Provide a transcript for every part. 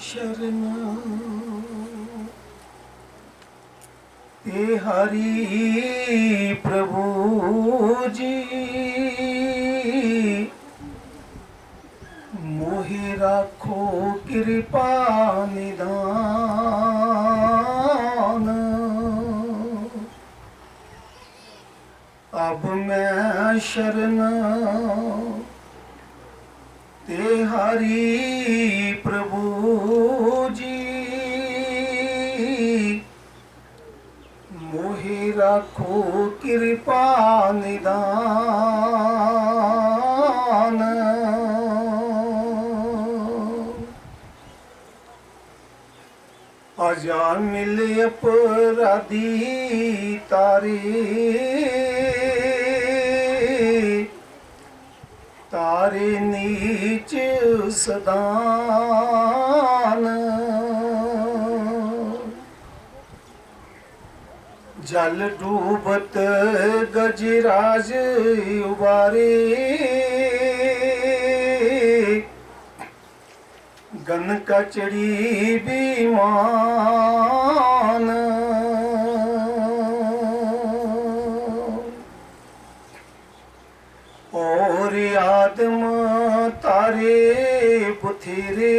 शरण ते हरि प्रभु जी मोहि राखो कृपा निदान। अब मैं शरण ते हरि प्रभु जी मोहि राखो कृपा निदान। आजा मिले अपराधी तारे तारे नीच सदान। जल डूबत गजराज उबारे गन कचड़ी बीमान। और आदम तारे बथेरे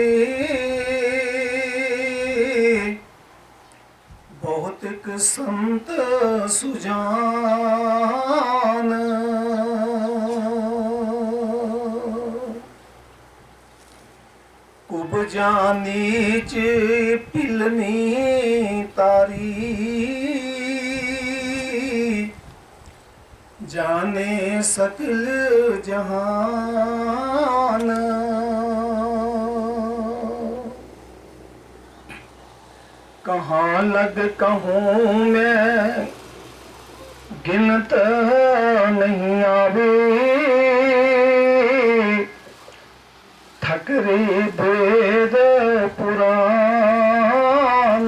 बहुत संत सुजान। उपजा नीच पिलनी तारी जाने सकल जहान। कहाँ लग कहूँ मैं गिनत नहीं आवे ठकरे वेद पुराण।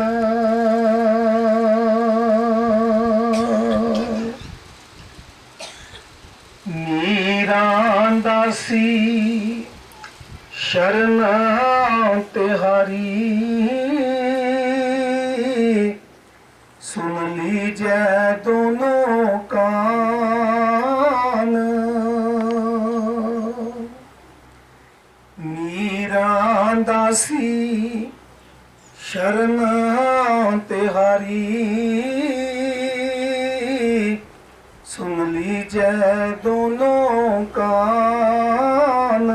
मीरा दासी शरण तिहारी सुन लीजिए दोनों कान। मीरा दासी शरण तिहारी सुन लीजिए दोनों कान।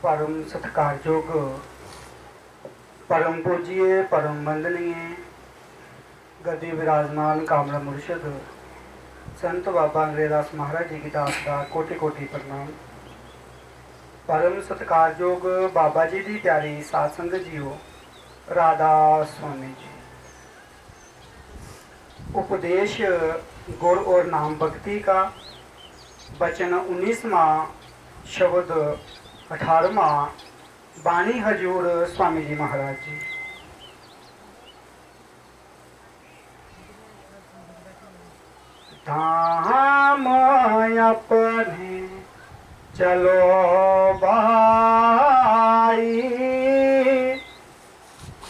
परम सत्कारयोग परम पूज्य परम वंदनीय गद्दी विराजमान कामरा मुर्शद संत बाबा अंग्रेदास महाराज जी की दास का कोटि कोटि प्रणाम। परम सत्कारयोग बाबा जी की प्यारी साध संगत जीओ, राधा स्वामी जी। उपदेश गुर और नाम भक्ति का वचन 19वां, शब्द 18वां, बाणी हजूर स्वामी जी महाराज जी। धाम अपने चलो भाई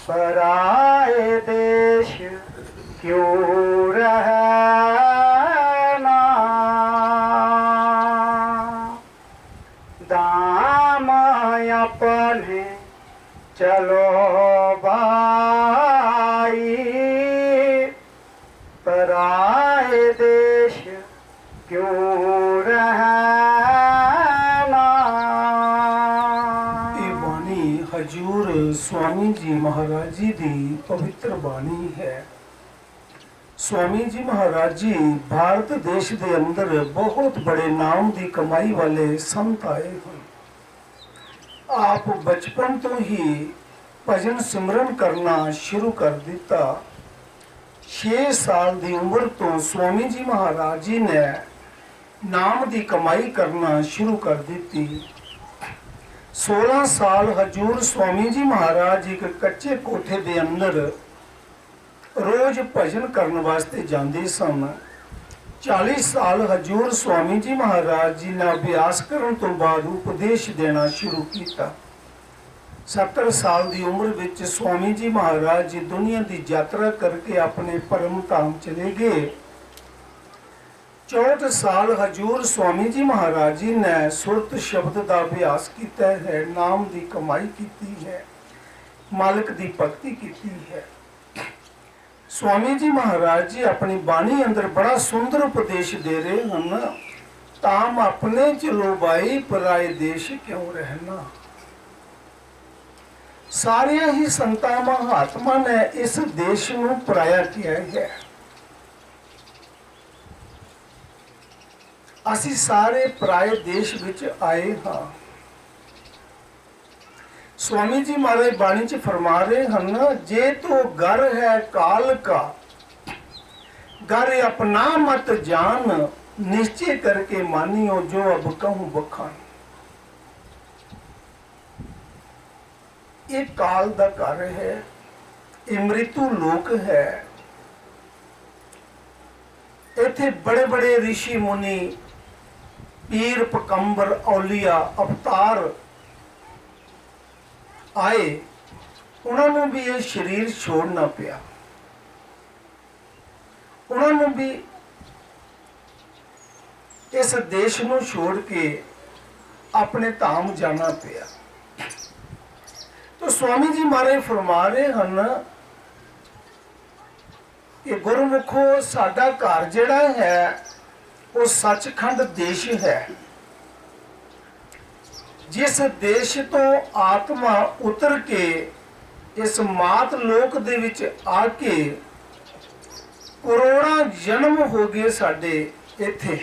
पराए देश क्यों रहना। दाम अपने चलो भाई पराए देश क्यों रहना। ये बाणी हजूर स्वामी जी महाराज जी दी पवित्र बाणी है। स्वामी जी महाराज जी भारत देश के अंदर बहुत बड़े नाम की कमाई वाले संत आए हैं। आप बचपन तो ही भजन सिमरन करना शुरू कर दिता। 6 साल की उम्र तो स्वामी जी महाराज जी ने नाम की कमाई करना शुरू कर दी। 16 साल हजूर स्वामी जी महाराज जी के कच्चे कोठे के अंदर रोज भजन करने वास्ते जाते सन। 40 ਸਾਲ ਹਜੂਰ स्वामी जी महाराज जी ने अभ्यास ਕਰਨ ਤੋਂ ਬਾਅਦ ਉਪਦੇਸ਼ ਦੇਣਾ ਸ਼ੁਰੂ ਕੀਤਾ। 70 ਸਾਲ ਦੀ ਉਮਰ ਵਿੱਚ स्वामी जी महाराज जी दुनिया ਦੀ ਯਾਤਰਾ ਕਰਕੇ ਆਪਣੇ ਪਰਮ ਧਾਮ ਚਲੇ ਗਏ। 64 ਸਾਲ ਹਜੂਰ स्वामी जी महाराज जी ने ਸੁਰਤ ਸ਼ਬਦ ਦਾ ਅਭਿਆਸ ਕੀਤਾ ਹੈ, ਨਾਮ ਦੀ ਕਮਾਈ ਕੀਤੀ ਹੈ, ਮਾਲਕ ਦੀ ਭਗਤੀ ਕੀਤੀ ਹੈ। स्वामी जी महाराज जी अपनी बाणी अंदर बड़ा सुंदर उपदेश दे रहे हैं। ताम अपने चलो भाई पराए देश क्यों रहना। सारे ही संता महात्मा ने इस देश में पराया किया है। असी सारे पराए देश विच आए हाँ। स्वामी जी महाराज बाणी च फरमा रहे हैं, जे तो घर है काल का, घर अपना मत जान, निश्चय करके मानियो जो अब कहूं बखान। ये काल दा घर है, ये मृत्यु लोक है। इथे बड़े बड़े ऋषि मुनि, पीर पकंबर, औलिया, अवतार आए, उन्होंने भी ये शरीर छोड़ना पिया। उन्होंने भी इस देश को छोड़ के अपने धाम जाना पिया। तो स्वामी जी महाराज फरमा रहे हैं कि गुरमुखो साडा घर जिहड़ा है वो सचखंड देश है। जिस देश तो आत्मा उतर के इस मात लोक दे विच आके करोड़ां जन्म हो गए साडे इथे,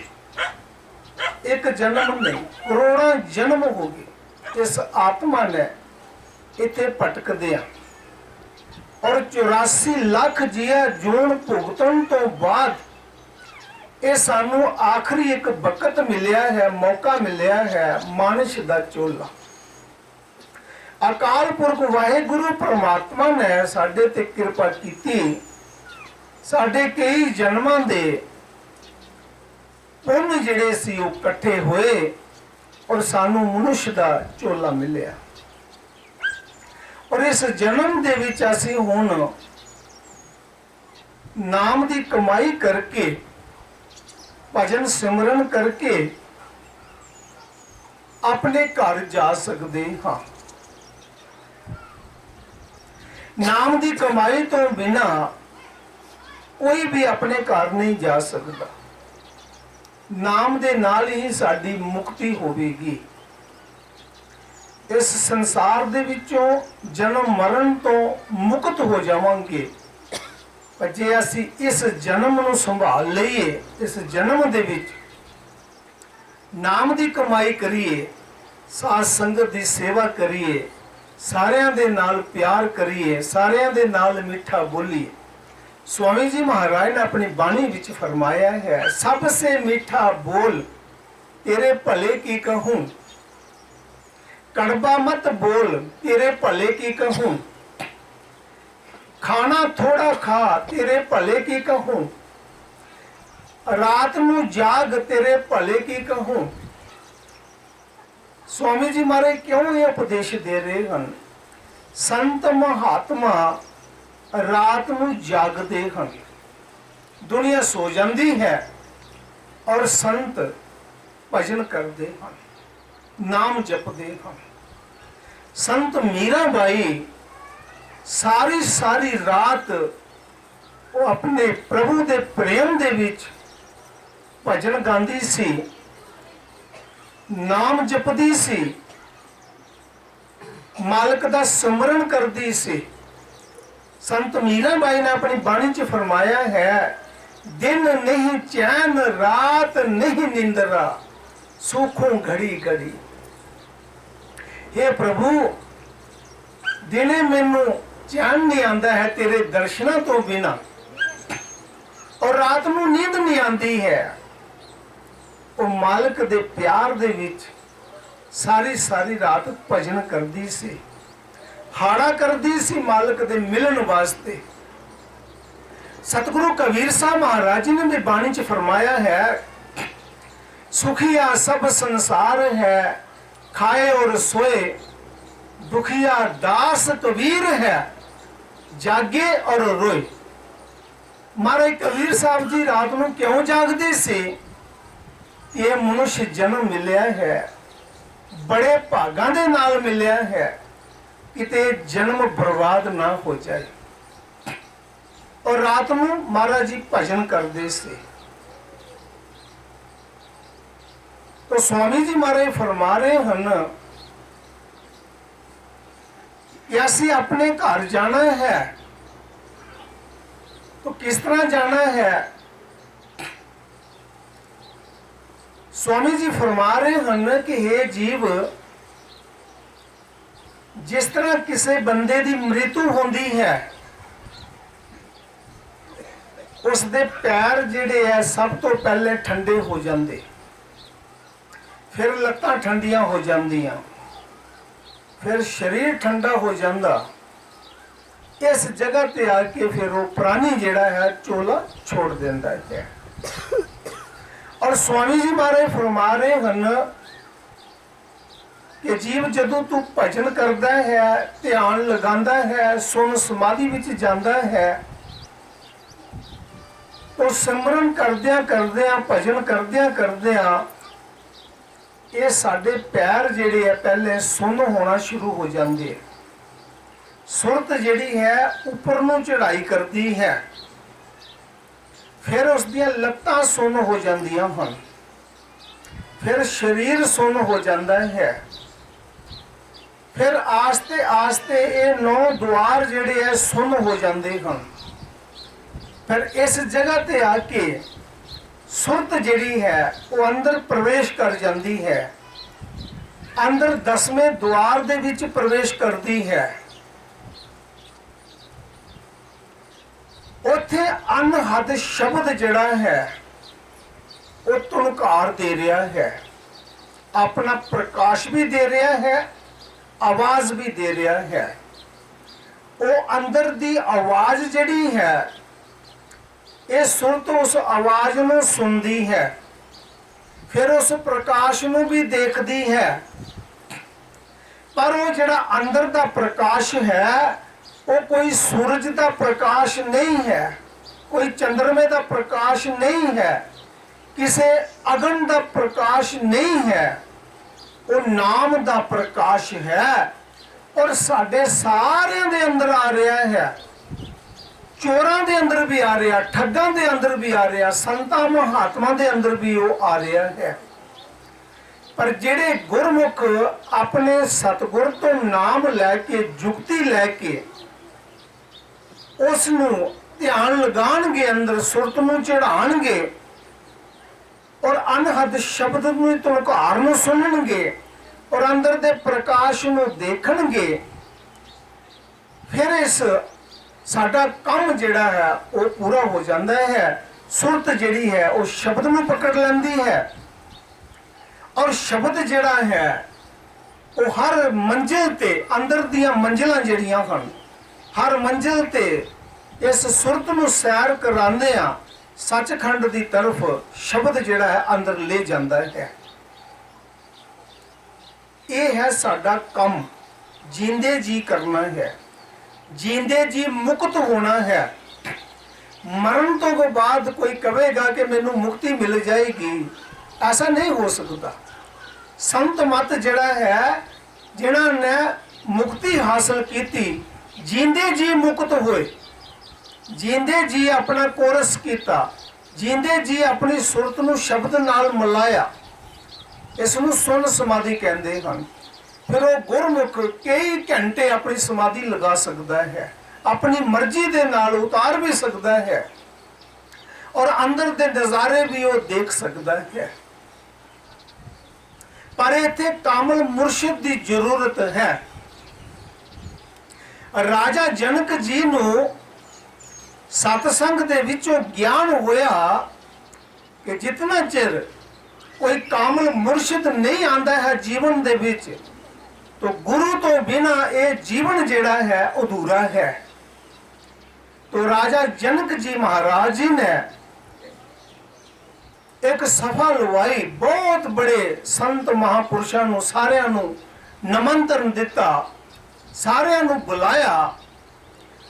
एक जन्म नहीं करोड़ां जन्म हो गए इस आत्मा ने इथे भटकदे और 84 लाख जिया जून भुगतन तो बाद ये सानू आखिरी एक वक्त मिलिया है, मौका मिलिया है मानस दा चोला। अकाल पुरख वाहिगुरु परमात्मा ने साडे ते कृपा कीती। साडे कई जन्मां दे पुण्य जिहड़े सी वो इकट्ठे होए और सानू मनुष्य दा चोला मिलिया। और इस जन्म दे विच असीं हुण नाम दी कमाई करके, भजन सिमरन करके अपने घर जा सकते हाँ। नाम की कमाई तो बिना कोई भी अपने घर नहीं जा सकता। नाम दे नाल ही साडी मुक्ति होवेगी। इस संसार दे विचों जन्म मरण तो मुक्त हो जावांगे। पर जे असी इस जन्म नूं संभाल लईए, इस जन्म दे विच नाम दी कमाई करिए, साध संगत दी सेवा करिए, सारियां दे नाल प्यार करिए, सारियां दे नाल मीठा बोलिए। स्वामी जी महाराज ने अपनी बाणी विच फरमाया है, सबसे मीठा बोल तेरे भले की कहूं, कड़वा मत बोल तेरे भले की कहूं, खाना थोड़ा खा तेरे भले की कहूं, रात नू जाग तेरे भले की कहूं। स्वामी जी महाराज क्यों ये उपदेश दे रहे हैं? संत महात्मा रात नू जागते हैं, दुनिया सो जाती है और संत भजन करते हैं, नाम जपते हैं। संत मीराबाई सारी सारी रात वो अपने प्रभु दे प्रेम दे विच भजन गांदी सी, नाम जपदी सी, मालक दा सिमरन करदी सी। संत मीराबाई ने अपनी बाणी च फरमाया है, दिन नहीं चैन रात नहीं निंदरा, सुखों घड़ी घड़ी। हे प्रभु, दिने मैनू चैन नहीं आंदा है तेरे दर्शनों तो बिना, और रात नू नींद नहीं आती है। वो मालक दे प्यार दे विच सारी सारी रात भजन करदी सी, हाड़ा करदी सी मालक दे मिलन वास्ते। सतगुरु कबीर साहब महाराज जी ने भी बाणी च फरमाया है, सुखिया सब संसार है, खाए और सोए, दुखिया दास कबीर है, जागे और रोए। महाराज कबीर साहब जी रात ਨੂੰ क्यों जागते से? ये मनुष्य जन्म मिलिया है, बड़े भागां दे नाल मिलिया है, किते जन्म बर्बाद ना हो जाए। और रात ਨੂੰ महाराज जी भजन करते से। तो स्वामी जी महाराज फरमा रहे हैं कि असी अपने घर जाना है, तो किस तरह जाना है? स्वामी जी फरमा रहे हैं कि हे जीव, जिस तरह किसी बंदे की मृत्यु होती है, उसके पैर जिहड़े है सब तो पहले ठंडे हो जाते, फिर लत्तां ठंडियां हो जांदियां, फिर शरीर ठंडा हो जाता। इस जगह ते आके फिर वो प्राणी जिहड़ा है चोला छोड़ देता है। और स्वामी जी महाराज फरमा रहे हैं कि जीव जदों तू भजन करता है, ध्यान लगाता है, सुन समाधि विच जाता है, तो सिमरन करदियां करदियां, भजन करदियां करदियां ये साडे पैर जिहड़े है पहले सुन्न होना शुरू हो जाते। सुरत जिहड़ी है उपर नूं चढ़ाई करती है, फिर उसदियां लत्तां सुन्न हो जांदियां हन, फिर शरीर सुन्न हो जाता है, फिर आस्ते आस्ते ये 9 द्वार जिहड़े है सुन्न हो जाते हैं। फिर इस जगह ते आके सुरत जिहड़ी है वो अंदर प्रवेश कर जाती है, अंदर 10वें द्वार दे विच प्रवेश करती है। उत्थे अनहद शब्द जिहड़ा है वो तुनकार दे रहा है, अपना प्रकाश भी दे रहा है, आवाज भी दे रहा है। वो अंदर दी आवाज जिहड़ी है, ये सुरत उस आवाज नूं सुनदी है, फिर उस प्रकाश नूं भी देखदी है। पर वो जिहड़ा अंदर दा प्रकाश है वो कोई सूरज दा प्रकाश नहीं है, कोई चंद्रमे दा प्रकाश नहीं है, किसी अगन दा प्रकाश नहीं है, वो नाम दा प्रकाश है। और साडे सारे दे अंदर आ रहा है, चोरां दे अंदर भी आ रहा, ठगां दे अंदर भी आ रहा, संतां महात्मा दे अंदर भी वो आ रहा है। पर जेड़े गुरमुख अपने सतगुर तो नाम लैके, जुगती लैके उसनू ध्यान लगाणगे, अंदर सुरत नूं चढ़ाणगे और अनहद शब्द नूं तुनकार नूं सुनणगे और अंदर दे प्रकाश नूं देखणगे, फिर इस साडा काम जिहड़ा है वो पूरा हो जाता है। सुरत जिहड़ी है वो शब्द नूं पकड़ लैंदी है और शब्द जिहड़ा है वो हर मंजिल ते, अंदर दियां मंजिलां जिहड़ियां हन, हर मंजिल ते इस सुरत नूं सैर करांदियां सचखंड दी तरफ शब्द जिहड़ा है अंदर ले जाता है। ये है साडा काम, जींदे जी करना है, जींदे जी मुक्त होना है। मरण तो बाद कोई कहेगा कि मैनू मुक्ति मिल जाएगी, ऐसा नहीं हो सकता। संत मत जिहड़ा है, जिन्हां ने मुक्ति हासिल की, जींदे जी मुक्त होए, जींदे जी अपना कोरस किया, जींदे जी अपनी सुरत नूं शब्द नाल मिलाया, इसनूं सुन समाधि कहते हैं। फिर वो गुरमुख कई घंटे अपनी समाधि लगा सकता है, अपनी मर्जी दे नाल उतार भी सकता है और अंदर दे नज़ारे भी वो देख सकता है। पर इत्थे कामल मुर्शिद की जरूरत है। राजा जनक जी नूं सतसंग दे विचों ज्ञान होया कि जितना चिर कोई कामल मुर्शिद नहीं आंदा है जीवन दे विच, तो गुरु तो बिना ये जीवन जिहड़ा है अधूरा है। तो राजा जनक जी महाराज जी ने एक सभा लवाई, बहुत बड़े संत महापुरुषों ਨੂੰ ਸਾਰਿਆਂ ਨੂੰ ਨਿਮੰਤਰਣ ਦਿੱਤਾ, ਸਾਰਿਆਂ ਨੂੰ ਬੁਲਾਇਆ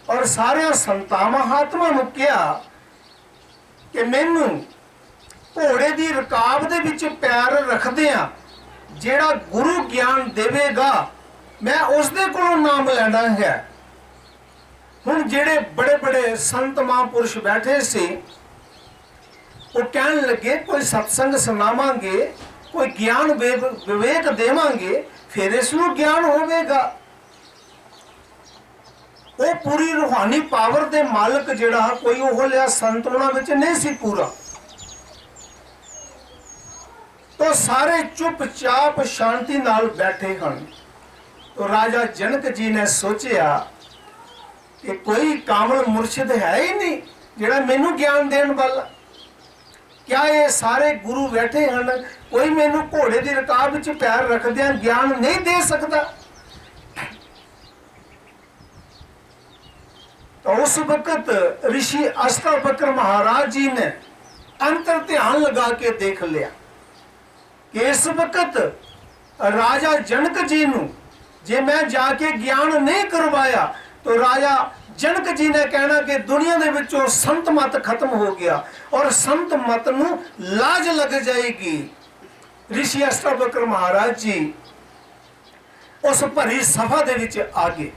ਔਰ ਸਾਰਿਆਂ ਸੰਤਾਂ ਮਹਾਤਮਾ ਨੂੰ ਕਿਹਾ ਕਿ ਮੈਨੂੰ ਘੋੜੇ ਦੀ ਰਕਾਬ ਦੇ ਵਿੱਚ ਪੈਰ ਰੱਖਦਿਆਂ ਜਿਹੜਾ ਗੁਰੂ ਗਿਆਨ ਦੇਵੇਗਾ ਮੈਂ ਉਸ ਦੇ ਕੋਲੋਂ ਨਾਮ ਲੈਣਾ ਹੈ। ਹੁਣ ਜਿਹੜੇ ਬੜੇ ਬੜੇ ਸੰਤ ਮਹਾਂਪੁਰਸ਼ ਬੈਠੇ ਸੀ ਉਹ ਕਹਿਣ ਲੱਗੇ ਕੋਈ ਸਤਸੰਗ ਸੁਣਾਵਾਂਗੇ, ਕੋਈ ਗਿਆਨ ਵਿਵੇਕ ਦੇਵਾਂਗੇ, ਫਿਰ ਇਸ ਨੂੰ ਗਿਆਨ ਹੋਵੇਗਾ। ਉਹ ਪੂਰੀ ਰੂਹਾਨੀ ਪਾਵਰ ਦੇ ਮਾਲਕ ਜਿਹੜਾ ਕੋਈ ਉਹ ਲਿਆ ਸੰਤ ਉਹਨਾਂ ਵਿੱਚ ਨਹੀਂ ਸੀ ਪੂਰਾ। तो सारे चुपचाप शांति नाल बैठे हैं। तो राजा जनक जी ने सोचा कि कोई कामल मुर्शिद है ही नहीं जिहड़ा मैनू ज्ञान देने वाला। क्या ये सारे गुरु बैठे हैं, कोई मैनू घोड़े की रकाब विच पैर रखदियां ज्ञान नहीं दे सकता। तो उस वक्त ऋषि अष्टावक्र महाराज जी ने अंतर ध्यान लगा के देख लिया कि इस वक्त राजा जनक जी नू जे मैं जाके ज्ञान नहीं करवाया तो राजा जनक जी ने कहना कि दुनिया दे विचों संत मत खत्म हो गया और संत मत नू लाज लग जाएगी। ऋषि अष्टावक्र महाराज जी उस भरी सभा दे विच आ गए।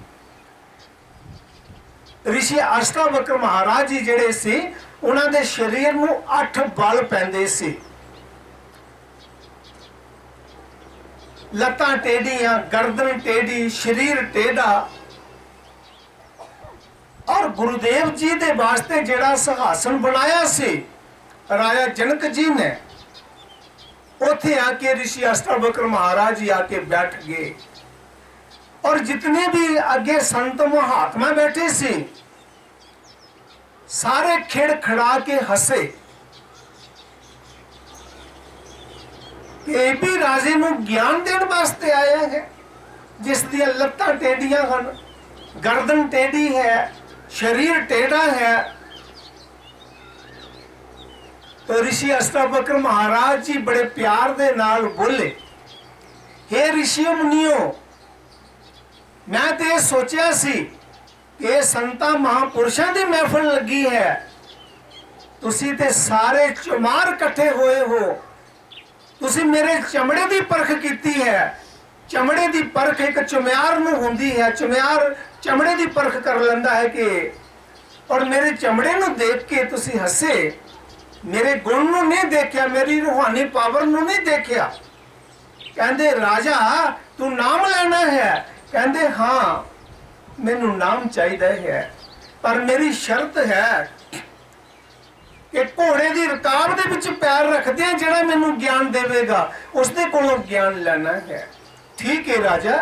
ऋषि अष्टावक्र महाराज जी जिहड़े सी उन्हां दे शरीर नू 8 बल पैंदे सी, लत्तां टेढ़ियां, गर्दन टेढ़ी, शरीर टेढ़ा। और गुरुदेव जी दे वास्ते जिहड़ा सिंहासन बनाया सी राजा जनक जी ने, उत्थे आके ऋषि अष्टावक्र महाराज जी आके बैठ गए और जितने भी आगे संत महात्मा बैठे सी सारे खिड़ खड़ा के हसे। ये भी राजे नू ज्ञान देने वास्ते आया है जिस दी लत्तां टेढ़ियां हन, गर्दन टेढ़ी है, शरीर टेढ़ा है। तो ऋषि अष्टावक्र महाराज जी बड़े प्यार दे नाल बोले, हे ऋषियों मुनियो, मैं तो ये सोचा सी कि संतां महापुरुषां दी महफिल लगी है, तुसी ते सारे चुमार इकट्ठे होए हो, तुसी मेरे चमड़े की परख की है। चमड़े की परख एक चुम्यार नूं हुंदी है, चुम्यार चमड़े की परख कर लेंदा है कि, और मेरे चमड़े नूं देख के तुसी हसे, मेरे गुण नूं नहीं देखिया, मेरी रूहानी पावर नूं नहीं देखिया। कहंदे राजा तू नाम लेना है? कहंदे हाँ मैनू नाम चाहिए है, पर मेरी शर्त है कि घोड़े की रकाब दे विच पैर रखदे जिहड़ा मैनू ज्ञान देवेगा उसदे कोलों ज्ञान लेना है। ठीक है राजा,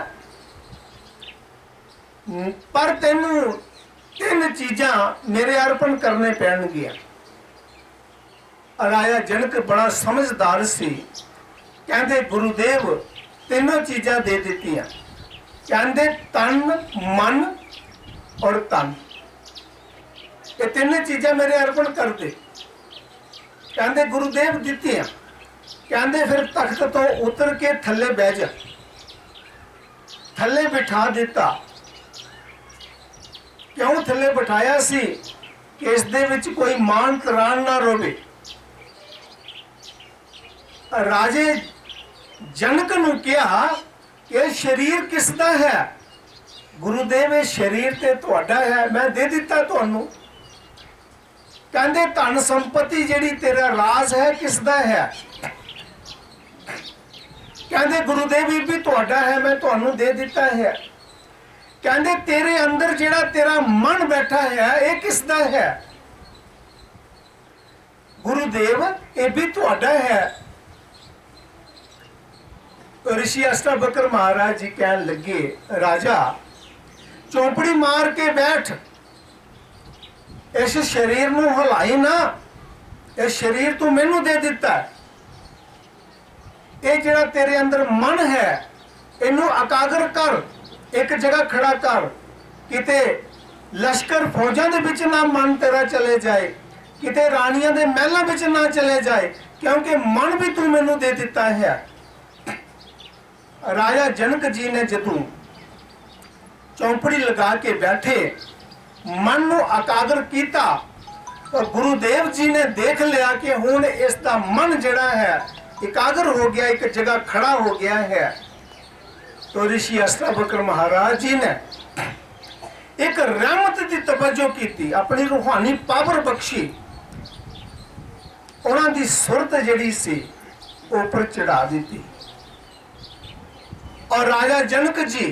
पर तेनू 3 चीज़ां मेरे अर्पण करने पैणगियां। राजा जनक बड़ा समझदार सी, कहंदे गुरुदेव 3 चीज़ां दे दित्तियां। कहंदे तन, मन और तन, ये 3 चीज़ां मेरे अर्पण कर दे। कहंदे गुरुदेव दित्तियां। कहंदे फिर तख्त तो उतर के थल्ले बह जा। थल्ले बिठा दिता। क्यों थल्ले बिठाया सी? कि इस दे विच कोई मान तरान ना रोवे। राजे जनक नू कहा कि शरीर किसदा है? गुरुदेव ये शरीर ते तुहाडा है, मैं दे दिता तुहानू। कहंदे धन संपत्ति जिहड़ी तेरा राज है किसदा है? कहंदे गुरुदेव ये भी तुहाडा है, मैं तुहानू दे दिता है। कहंदे तेरे अंदर जिहड़ा तेरा मन बैठा है ये किसदा है? गुरुदेव ये भी तुहाडा है। तो ऋषि अष्टावक्र महाराज जी कहन लगे, राजा चौपड़ी मार के बैठ, इस शरीर नू हिलाई ना, ये शरीर तू मैनू दे दिता है। ये जिहड़ा तेरे अंदर मन है इनू एकाग्र कर, एक जगह खड़ा कर, किते ਲਸ਼ਕਰ ਫੌਜਾਂ ਦੇ ਵਿੱਚ ਨਾ ਮਨ ਤੇਰਾ ਚਲੇ ਜਾਏ, ਕਿਤੇ ਰਾਣੀਆਂ ਦੇ ਮਹਿਲਾਂ ਵਿੱਚ ਨਾ ਚਲੇ ਜਾਏ, ਕਿਉਂਕਿ ਮਨ ਵੀ ਤੂੰ ਮੈਨੂੰ ਦੇ ਦਿੱਤਾ ਹੈ। ਰਾਜਾ ਜਨਕ ਜੀ ਨੇ ਜਦੋਂ ਚੌਂਪੜੀ ਲਗਾ ਕੇ ਬੈਠੇ, ਮਨ ਨੂੰ ਇਕਾਗਰ ਕੀਤਾ, और गुरुदेव जी ने देख लिया कि हुण इसका मन जड़ा है एकाग्र हो गया, एक जगह खड़ा हो गया है। तो ऋषि अष्टावक्र महाराज जी ने एक रहमत की तवज्जो की, अपनी रूहानी पावर बख्शी, उन्हां दी सुरत जिहड़ी सी ऊपर चढ़ा दी। और राजा जनक जी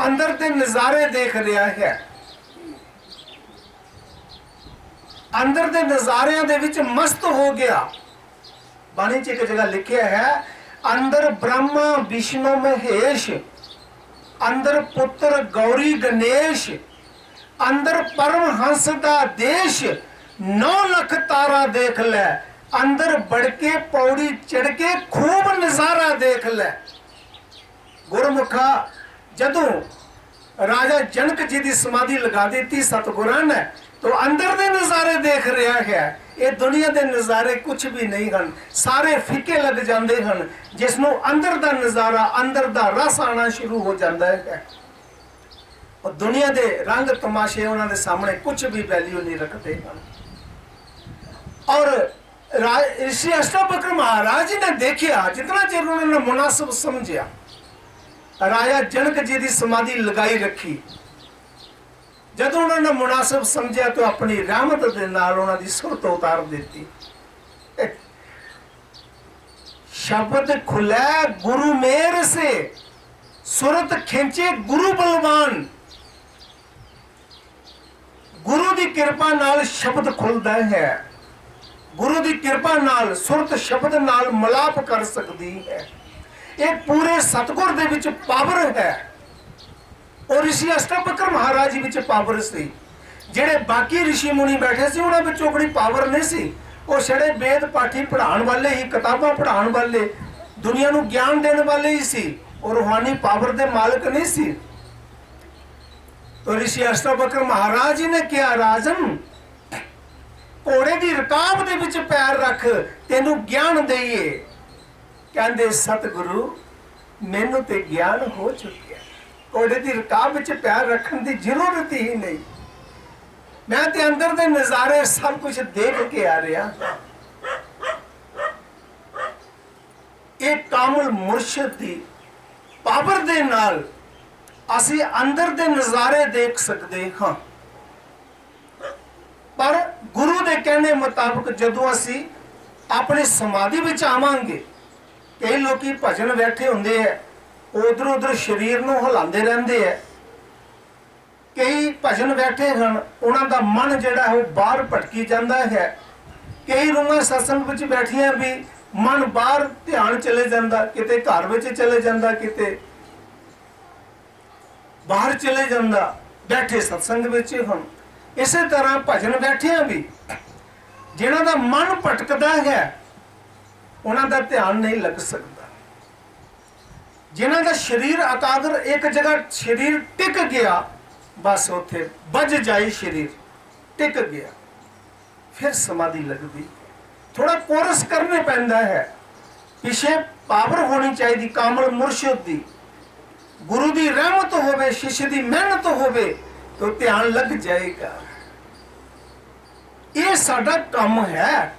अंदर के नजारे देख रहा है। अंदर के नजारियां दे विच मस्त हो गया। बाणी च एक जगह लिखा है, अंदर ब्रह्मा विष्णु महेश, अंदर पुत्र गौरी गणेश, अंदर परमहंस दा देश, 9 लाख तारा देख ले, अंदर बढ़ के पौड़ी चढ़ के खूब नजारा देख ले। गुरमुखा जदों राजा जनक जी की समाधि लगा दी सतगुरां ने, तो अंदर दे नजारे देख रहा है। ये दुनिया के नजारे कुछ भी नहीं हैं, सारे फीके लग जाते हैं। जिसनों अंदर का नजारा, अंदर का रस आना शुरू हो जाता है, और दुनिया के रंग तमाशे उन्होंने सामने कुछ भी वैल्यू नहीं रखते हैं। और ऋषि अष्टावक्र महाराज जी ने देखा, जितना चिर उन्होंने मुनासिब समझा, राजा जनक जी की समाधि लगाई रखी। जब उन्होंने मुनासिब समझा तो अपनी रहमत के नाल उन्होंने सुरत उतार दी। शब्द खुले गुरु मेर से, सुरत खिंचे गुरु बलवान। गुरु की कृपा नाल शब्द खुलता है, गुरु की कृपा नाल सुरत शब्द नाल मिलाप कर सकती है। ये पूरे सतगुर दे विच पावर है। और ऋषि अष्टावक्र महाराज जी विच पावर सी। जेड़े बाकी ऋषि मुनि बैठे सी उन्हां विचों कोई पावर नहीं सी। वो छड़े वेद पाठी पढ़ाने वाले ही, किताबां पढ़ाने वाले, दुनिया नूं ज्ञान देने वाले ही सी, और रूहानी पावर दे मालिक नहीं सी। तो ऋषि अष्टावक्र महाराज जी ने कहा, राजन घोड़े की रकाब दे विच पैर रख, तेनू ज्ञान देईए। कहंदे सतगुरु मैनू ते ज्ञान हो चुकिया, घोड़े की रकाब विच पैर रखने की जरूरत ही नहीं। मैं ते अंदर दे नजारे सब कुछ देख के आ रहा। एक कामल मुर्शिद की पावर दे नाल असी अंदर दे नजारे देख सकते हाँ। पर गुरु दे कहने मुताबिक जदों असी अपनी समाधि विच आवांगे, कई लोग भजन बैठे होंदे है, उधर उधर शरीर नूं हिलांदे रहंदे है। कई भजन बैठे हैं, उन्हां दा मन जिहड़ा है बाहर भटकी जाता है। कई रूहां सत्संग विच बैठियां भी मन बाहर ध्यान चले जाता, किते घर विच चले जाता, किते बाहर चले जाता, बैठे सत्संग विच हम। इसे तरह भजन बैठिया भी जिन्हां दा मन भटकदा है, उन्हां दा ध्यान नहीं लग सकता। जिन्हां दा शरीर एकाग्र एक जगह शरीर टिक गया, बस उथे बज जाए शरीर टिक गया, फिर समाधि लगती। थोड़ा कोरस करने पैंदा है, पिछे पावर होनी चाहिए कामल मुर्शिद दी, गुरु की रहमत होवे, शिष्य की मेहनत होवे तो ध्यान लग जाएगा। ये साडा काम है।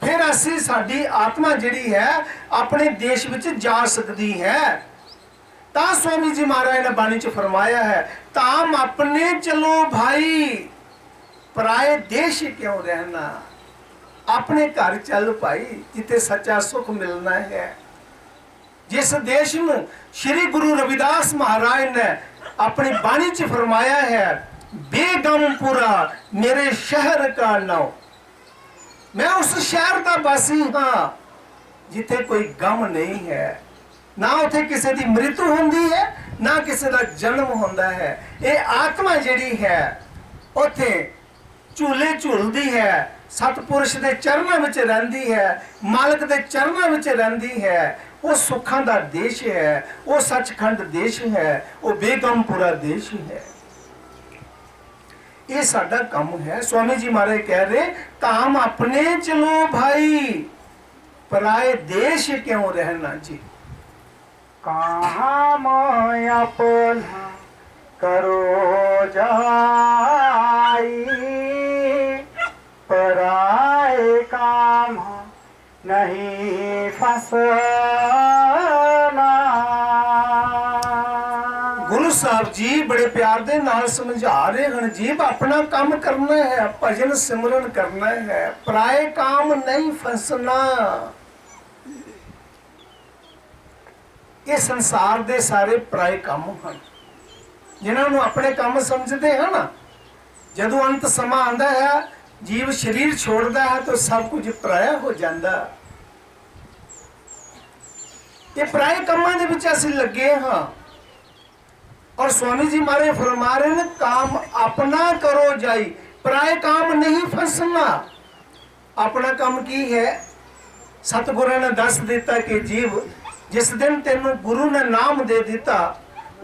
फिर असी साडी आत्मा जिहड़ी है अपने देश विच जा सकती है। ता स्वामी जी महाराज ने बाणी च फरमाया है, ताम अपने चलो भाई, पराए देश क्यों रहना, अपने घर चल भाई, जिथे सच्चा सुख मिलना है। जिस देश में श्री गुरु रविदास महाराज ने अपनी बाणी च फरमाया है, बेगमपुरा मेरे शहर का नाम, मैं उस शहर का वासी हाँ जिथे कोई गम नहीं है, ना उथे किसी की मृत्यु होंदी है, ना किसी का जन्म होंदा है। ये आत्मा जिहड़ी है उथे झूले झूलदी है, सतपुरुष के चरणों में रहिंदी है, मालिक के चरणों में रहिंदी है। वो सुखां दा देश है, वो सचखंड देश है, वो बेगमपुरा देश है। ये साडा काम है। स्वामी जी महाराज कह रहे काम अपने चलो भाई, पराए देश क्यों रहना जी। काम अपना करो जाई, पराए काम नहीं फसना। गुरु साहब जी बड़े प्यार दे नाल समझा रहे हैं जी, अपना काम करना है, भजन सिमरन करना है, पराए काम नहीं फसना। ये संसार दे सारे पराए काम हैं, जिन्होंने अपने काम समझते हैं ना, जदों अंत समा आंदा है, जीव शरीर छोड़ता है तो सब कुछ पराया हो जाता। ये पराए कामां दे विच असीं लगे हाँ। और स्वामी जी मारे फरमा रहे हैं काम अपना करो जाई, पराए काम नहीं फंसना। अपना काम की है? सतगुरु ने दस दिता कि जीव जिस दिन तेनू गुरु ने नाम दे दिता,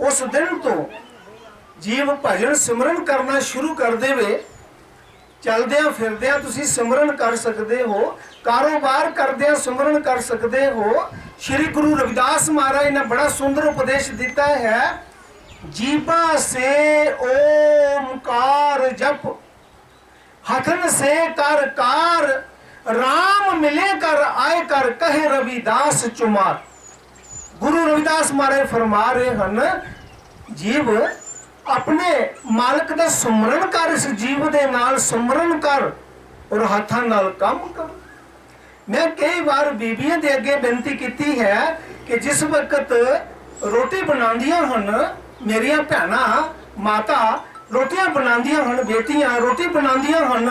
उस दिन तो जीव भजन सिमरन करना शुरू कर देवे। चलद्या फिरद्या तुसी सिमरन कर सकते हो, कारोबार करद्या सिमरन कर सकते हो। श्री गुरु रविदास महाराज ने बड़ा सुंदर उपदेश दिता है, जीवा से ओमकार जप, हथन से कर कार, राम मिले कर आए कर, कहे रविदास चुमार। गुरु रविदास महाराज फरमा रहे हैं जीव अपने मालक का सुमरन कर, इस जीव दे नाल सुमरन कर और हाथां नाल काम कर। मैं कई बार बीबियां दे अगे बेनती की है कि जिस वक्त रोटी बनांदियां हन, मेरिया भैना माता रोटियां बनांदियां हन, बेटियां रोटी बनांदियां हन,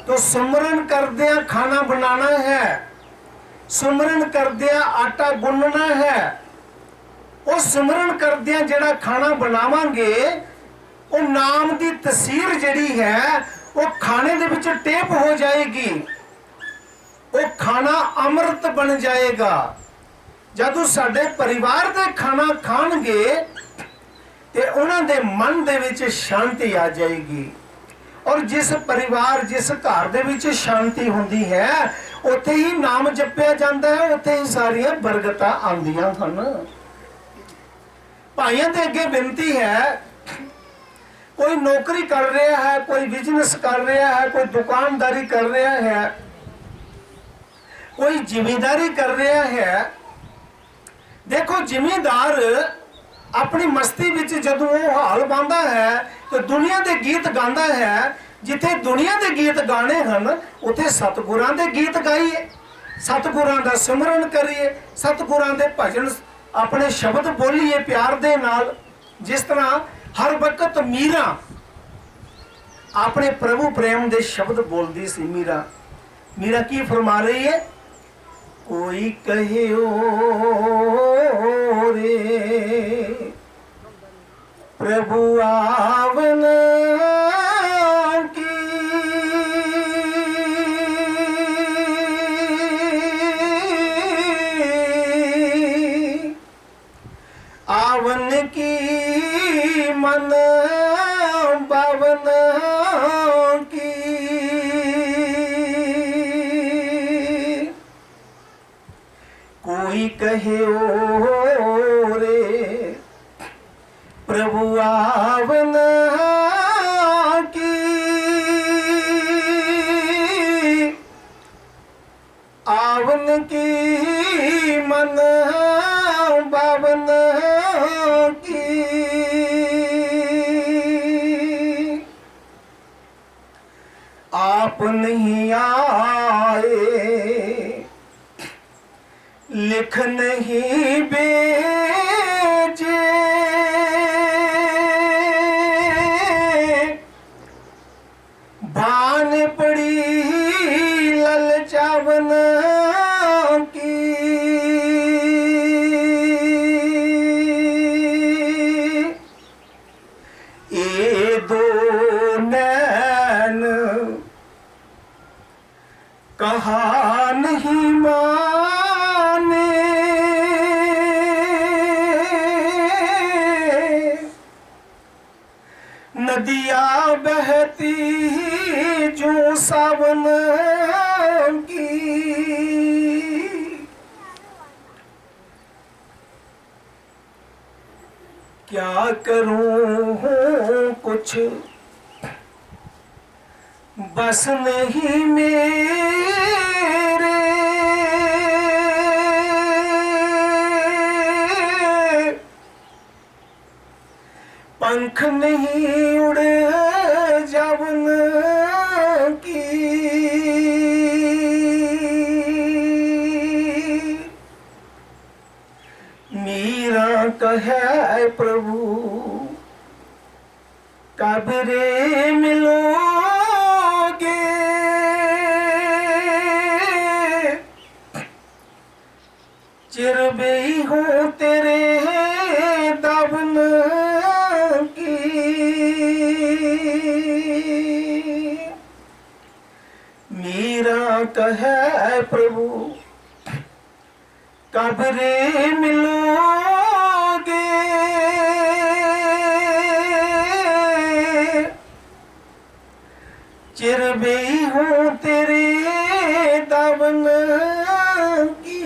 तो सुमरन करदियां खाना बनाना है, सुमरन करदियां आटा गुनना है। वो सिमरन करदियां जेड़ा खाना बनावांगे, वो नाम दी तसीर जड़ी है वो खाने दे विच टेप हो जाएगी, वो खाना अमृत बन जाएगा। जदों साडे परिवार दे खाना खाणगे ते उन्हां दे मन दे विच शांति आ जाएगी। और जिस परिवार जिस घर दे विच शांति हुंदी है, उत्थे ही नाम जपिया जाता है, उत्थे ही सारियां बरकतां आंदियां हन। भाइयों के अगे बेनती है, कोई नौकरी कर रहा है, कोई बिजनेस कर रहा है, कोई दुकानदारी कर रहा है, कोई जिम्मेदारी कर रहा है। देखो जिम्मेदार अपनी मस्ती विच जदों वो हाल पांदा है तो दुनिया के गीत गांदा है। जिथे दुनिया के गीत गाने हैं उथे सतगुरां दे गीत गाइए, सतगुरां दा सिमरन करिए, सतगुरां दे भजन अपने शब्द बोलिए प्यार दे नाल। जिस तरह हर वक्त मीरा अपने प्रभु प्रेम दे शब्द बोलती सी। मीरा की फरमा रही है, कोई कहे ओ रे प्रभु आवन की, आवन की मन बावन की, कोई कहे ओ रे प्रभु आवन की, आवन की मन बावन की। आप नहीं आए लिख नहीं भेजे, भान पड़ी ललचावन की, ये दो नैन कहा नहीं माने, नदिया क्या करूं हूं कुछ बस नहीं मेरे, पंख नहीं उड़े जावन की, मीरा कहे प्रभु कब रे मिलोगे, चिर बेई हूँ तेरे दावन की, मीरा कहे प्रभु कब रे मिलोगे, चिर बेई हूँ तेरे दावन की।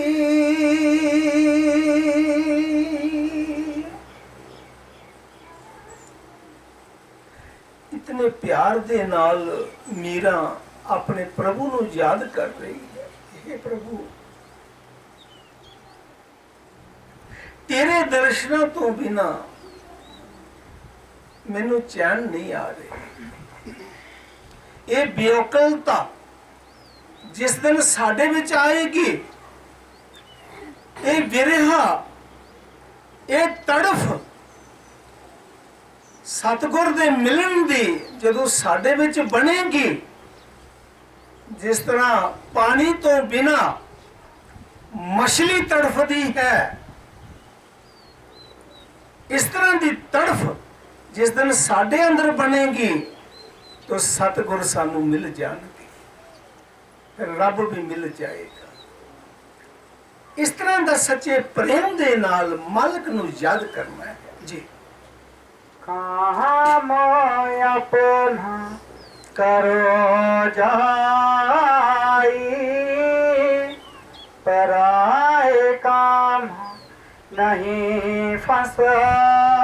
इतने प्यार दे नाल मीरा अपने प्रभु ਨੂੰ याद कर रही है। हे प्रभु तेरे दर्शनों तो बिना मैनू चैन नहीं आ रही। ये बेअकलता जिस दिन साडे विच आएगी, ये विरहा, ये तड़फ सतगुर दे मिलन दी जदों साडे विच बनेगी, जिस तरह पानी तो बिना मछली तड़फदी है, इस तरह की तड़फ जिस दिन साडे अंदर बनेगी तो सतगुर सानू मिल जाएंगे, फिर रब भी मिल जाएगा। इस तरह का सच्चे प्रेम दे नाल मालिक नू याद करना है जी। कहाँ मैं अपना करो जाई, पराए काम नहीं फंसना,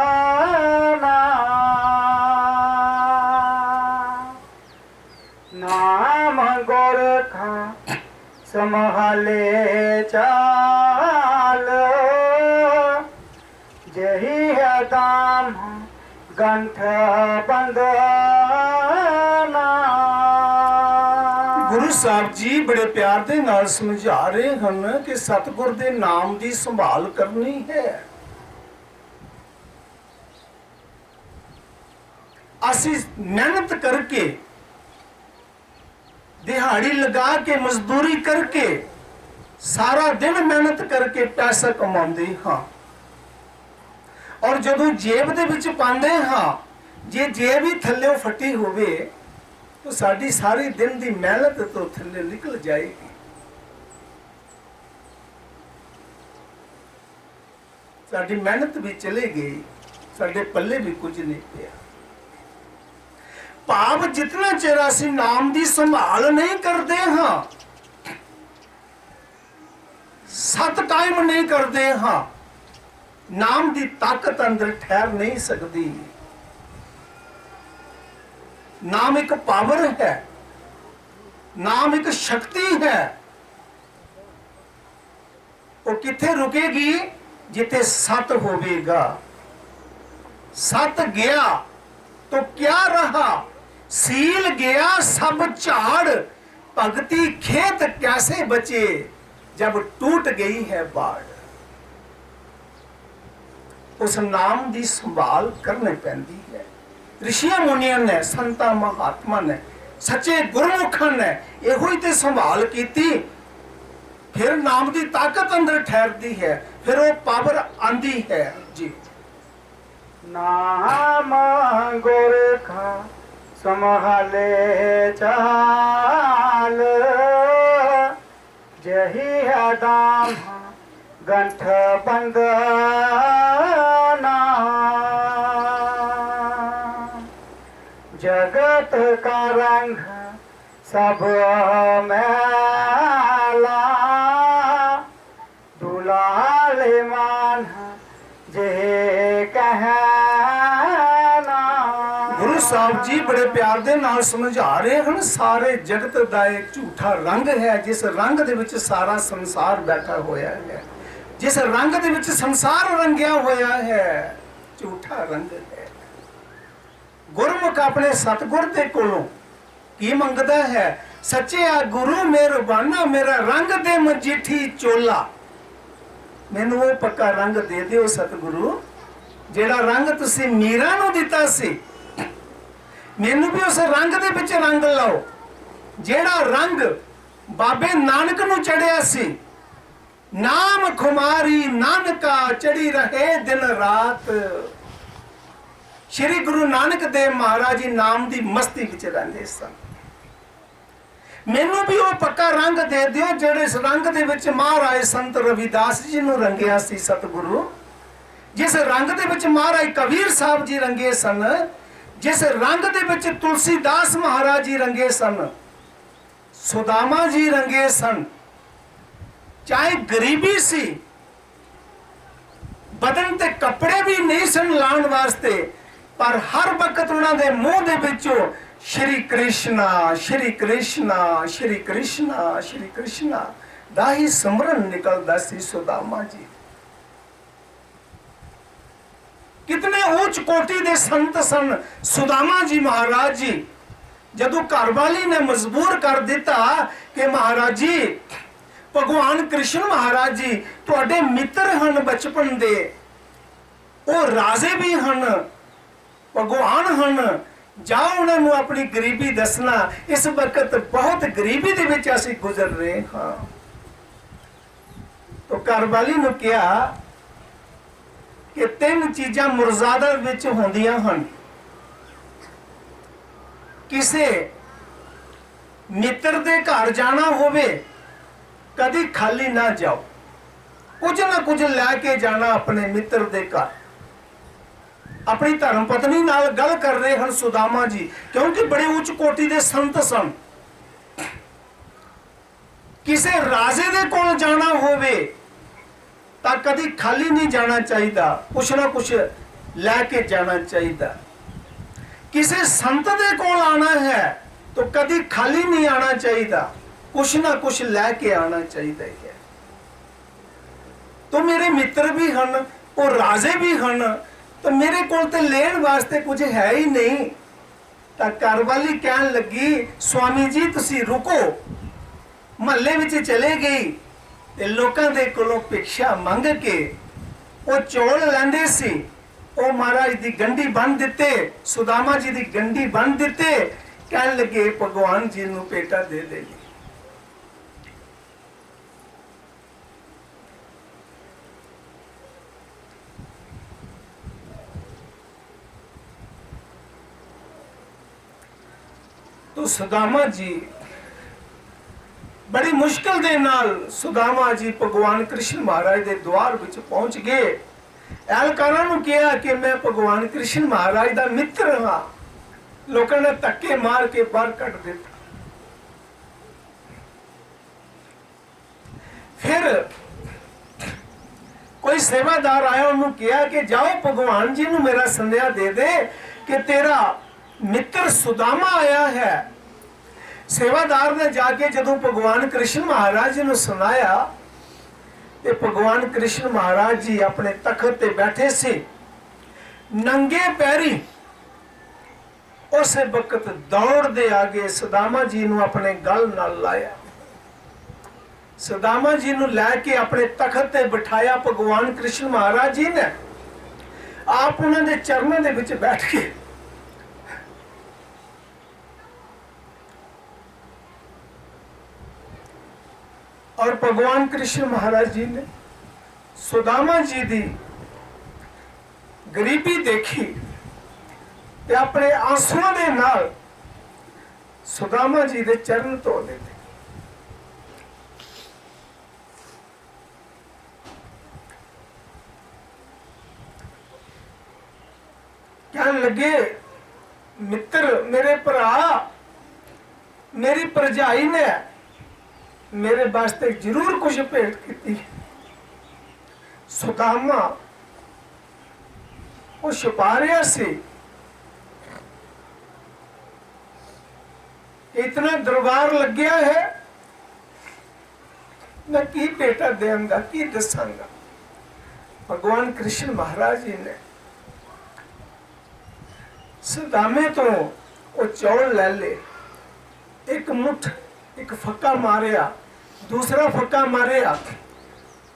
नाम गोरखा संभाले चाल, जही है दाम गंठ बंदना। गुरु साहब जी बड़े प्यार दे नाल समझा रहे हैं कि सतगुर दे नाम की संभाल करनी है। असी मेहनत करके, दिहाड़ी लगा के, मजदूरी करके, सारा दिन मेहनत करके पैसा कमाते हाँ, और जदों जेब दे विच पांदे हाँ, जे जेब ही थल्ले फटी होवे तो साडी सारी दिन दी मेहनत तो थल्ले निकल जाएगी। साडी मेहनत भी चले गई, साडे पल्ले भी कुछ नहीं पिया। भाव जितना चिर असीं नाम दी संभाल नहीं करते हाँ, सत कायम नहीं करते हाँ, नाम दी ताकत अंदर ठहर नहीं सकती। नाम एक पावर है, नाम एक शक्ति है। वो किथे रुकेगी जिथे सत होवेगा। सत गया तो क्या रहा, सील गया सब झाड़, भगती खेत कैसे बचे जब टूट गई है बाढ़। उस नाम की संभाल करनी पैंदी है। ऋषिया मुनिया ने, संता महात्मा ने, सच्चे गुरमुखा ने इहो ही ते संभाल कीती, फिर नाम की ताकत अंदर ठहरती है, फिर वो पावर आंदी है जी। नाम गोरखा संभाले चाल, जही है दाम गंठ बंदना। जगत का रंग सब मैला, दुलाल मान जे कह जी बड़े प्यार दे नाल समझा रहे हैं, सारे जगत दा एक झूठा रंग है, जिस रंग दे विच सारा संसार बैठा होया है, जिस रंग दे विच संसार रंगिया होया है, झूठा रंग है। गुरमुख अपने सतगुर दे कोलों की मंगदा है, सच्चे आ गुरु मेहरबाना मेरा रंग दे मजीठी चोला। मैनू वो पक्का रंग दे दिओ सतगुरु, जेड़ा रंग तुसी मीरा नू दिता सी, मैनू भी उस रंग दे विच रंग लाओ, जेड़ा रंग बाबे नानक नू चढ़िया सी। नाम खुमारी नानका चढ़ी रहे दिन रात। श्री गुरु नानक देव महाराज जी नाम दी मस्ती विच रहंदे सन। मैनू भी वो पक्का रंग दे दिओ, जेड़े इस रंग दे विच महाराज संत रविदास जी नू रंगिया सी सतगुरु, जिस रंग दे विच महाराज कबीर साहब जी रंगे सन, जिस रंग दे विच तुलसीदास महाराज जी रंगे सन, सुदामा जी रंगे सन। चाहे गरीबी सी, बदन ते कपड़े भी नहीं सन लाण वास्ते, पर हर वक्त उन्हां दे मुंह दे विचों श्री कृष्णा श्री कृष्णा श्री कृष्णा श्री कृष्णा दा ही सिमरन निकलदा सी सुदामा जी। कितने उच्च कोटि दे संत सन सुदामा जी महाराज जी। जदों घरवाली ने मजबूर कर दिता कि महाराज जी भगवान कृष्ण महाराज जी तुहाडे मित्र हन बचपन दे, वो राजे भी हन, भगवान हन, जाओ उन्होंने अपनी गरीबी दसना, इस वक्त बहुत गरीबी दे विच असीं गुजर रहे हाँ। तो घरवाली ने कहा कि तीन चीज़ां मुरजादा विच होंदियां हन, किसे मित्र दे घर जाना होवे कदी खाली ना जाओ, कुछ ना कुछ लैके जाना अपने मित्र दे घर। अपनी धर्म पत्नी नाल गल कर रहे हैं सुदामा जी, क्योंकि बड़े उच्च कोटि दे संत सन। किसे राजे दे कोल जाना होवे तां कदी खाली नहीं जाना चाहिए, कुछ ना कुछ लैके जाना चाहिए। किसे संत दे कोल आना है तो कदी खाली नहीं आना चाहिए, कुछ ना कुछ लैके आना चाहिए है। तो मेरे मित्र भी हन, वो राजे भी हन, तो मेरे कोल ते लेन वास्ते कुछ है ही नहीं। तो घरवाली कहन लगी स्वामी जी तुसी रुको। महल्ले विच चले गई ते लोकां दे कोलों भिक्षा मंग के वो चौल लैंदे सी, वो महाराज दी गंढी बन दिते, सुदामा जी दी गंढी बन दिते। कहन लगे भगवान जी नू पेटा दे दे। तो सुदामा जी बड़ी मुश्किल दे नाल सुदामा जी भगवान कृष्ण महाराज दे द्वार विच पहुंच गए। एहलकारां नूं कहा कि मैं भगवान कृष्ण महाराज दा मित्र हां। लोकां ने धक्के मार के बाहर कट दिता। फिर कोई सेवादार आया, उन्होंने कहा कि जाओ भगवान जी नूं मेरा संदेहा दे दे कि तेरा मित्र सुदामा आया है। सेवादार ने जाके जदों भगवान कृष्ण महाराज जी ने सुनाया, ते भगवान कृष्ण महाराज जी अपने तखत ते बैठे से नंगे पैरी उस वक्त दौड़ दे आगे सुदामा जी ने अपने गल नाल लाया। सुदामा जी ने लैके अपने तखत ते बिठाया। भगवान कृष्ण महाराज जी ने आप उन्होंने चरणों के विच बैठ के और भगवान कृष्ण महाराज जी ने सुदामा जी दी गरीबी देखी ते अपने आंसुओं के नाल सुदामा जी दे चरण धो दिते। कहने लगे मित्र मेरे भरा, मेरी भरजाई ने मेरे वास्ते जरूर कुछ भेंट की। सुदामा वो छुपा रहा सी इतना दरबार लग्या है, मैं की बेटा देंगा, की दसांगा। भगवान कृष्ण महाराज जी ने सदामे तो वो चौल ले ले, एक मुठ, एक फक्का मारिया, दूसरा फक्का मारिया,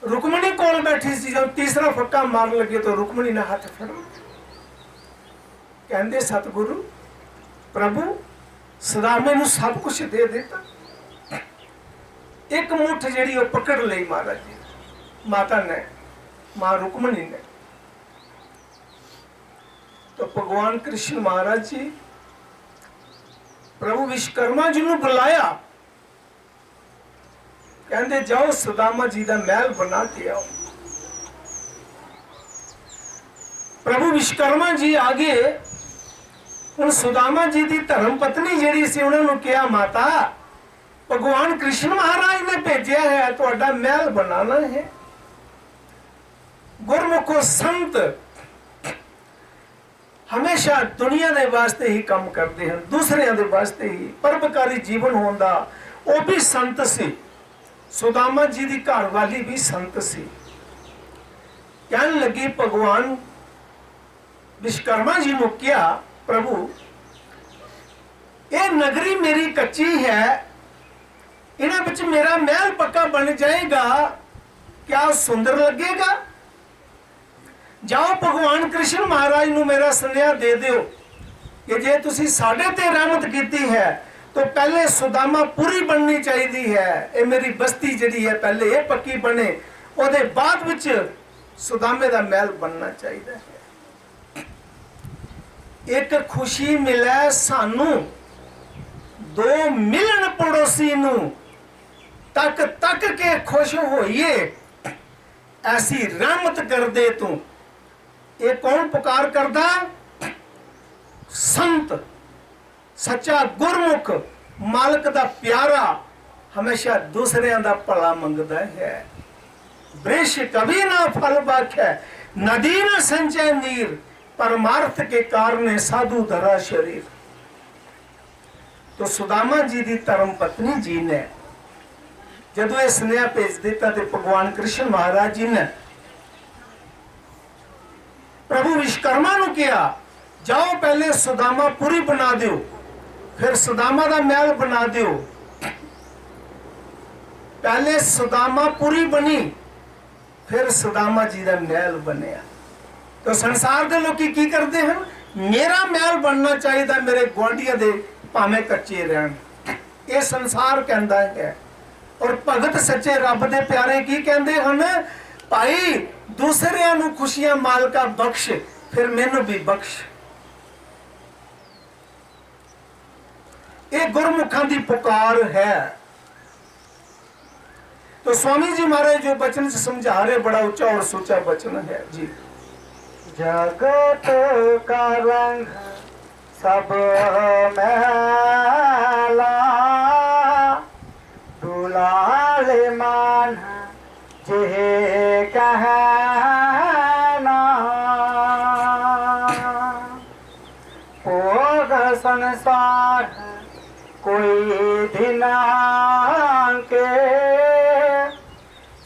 रुक्मणी कोल बैठी सी, जब तीसरा फक्का मार लगे तो रुक्मणी ने हाथ फड़ कहते सतगुरु प्रभु सदामे नूं सब कुछ दे देता। एक मुठ जी वो पकड़ ली महाराज जी, माता ने, मां रुक्मणी ने। तो भगवान कृष्ण महाराज जी प्रभु विश्वकर्मा जी ने बुलाया, कहते जाओ सुदामा जी का महल बना के आओ। प्रभु विश्वकर्मा जी आगे उन सुदामा जी की धर्म पत्नी जी सी, उन्होंने कहा माता भगवान कृष्ण महाराज ने भेजा है, तुहाडा महल बनाना है। गुरमुखो संत हमेशा दुनिया के वास्ते ही काम करते हैं, दूसरे के वास्ते ही। परोपकारी जीवन होंदा, वो भी संत सी। सुदामा जी की घर वाली भी संत सी। कहने लगी भगवान विश्वकर्मा जी ने क्या प्रभु ये नगरी मेरी कच्ची है, इन्हां विच मेरा महल पक्का बन जाएगा, क्या सुंदर लगेगा? जाओ भगवान कृष्ण महाराज नूं मेरा सुनेहा दे दिओ कि जे तुसी साडे ते रहमत कीती है तो पहले सुदामा पूरी बननी चाहिए है। ये मेरी बस्ती जिहड़ी है पहले ये पक्की बने, उहदे बाद विच सुदामे दा महल बनना चाहिए है। एक खुशी मिले सानू, दो मिलन पड़ोसी नू, तक तक के खुश होइए, ऐसी रहमत कर दे तू। ये कौन पुकार करदा? संत, सच्चा गुरमुख, मालक दा प्यारा, हमेशा दूसरे दा भला मंगदा है। वृक्ष कभी ना फल बाखे, नदी न संचय नीर, परमार्थ के कारण साधु धरा शरीर। तो सुदामा जी की धर्म पत्नी जी ने जदों यह स्नेहा भेज दिता तो भगवान कृष्ण महाराज जी ने प्रभु विश्वकर्मा नूं कहा जाओ पहले सुदामा पूरी बना दो, फिर सुदामा का महल बना दो। पहले सुदामा पूरी बनी, फिर सुदामा जी का महल बनया। तो संसार के लोग की करते हैं, मेरा महल बनना चाहिए, मेरे गुआढ़िया दे भावें कच्चे रहन, ये संसार कहता है। और भगत सच्चे रब दे प्यारे की कहते हैं, भाई दूसरिया नूं खुशियां मालका बख्श, फिर मैनू भी बख्श। ये गुरमुखां दी पुकार है। तो स्वामी जी महाराज जो बचन से समझा रहे, बड़ा ऊंचा और सोचा बचन है जी। जगत का रंग सब मैला, दुलाले मान जे कहना, भोग संसार कोई दिना के,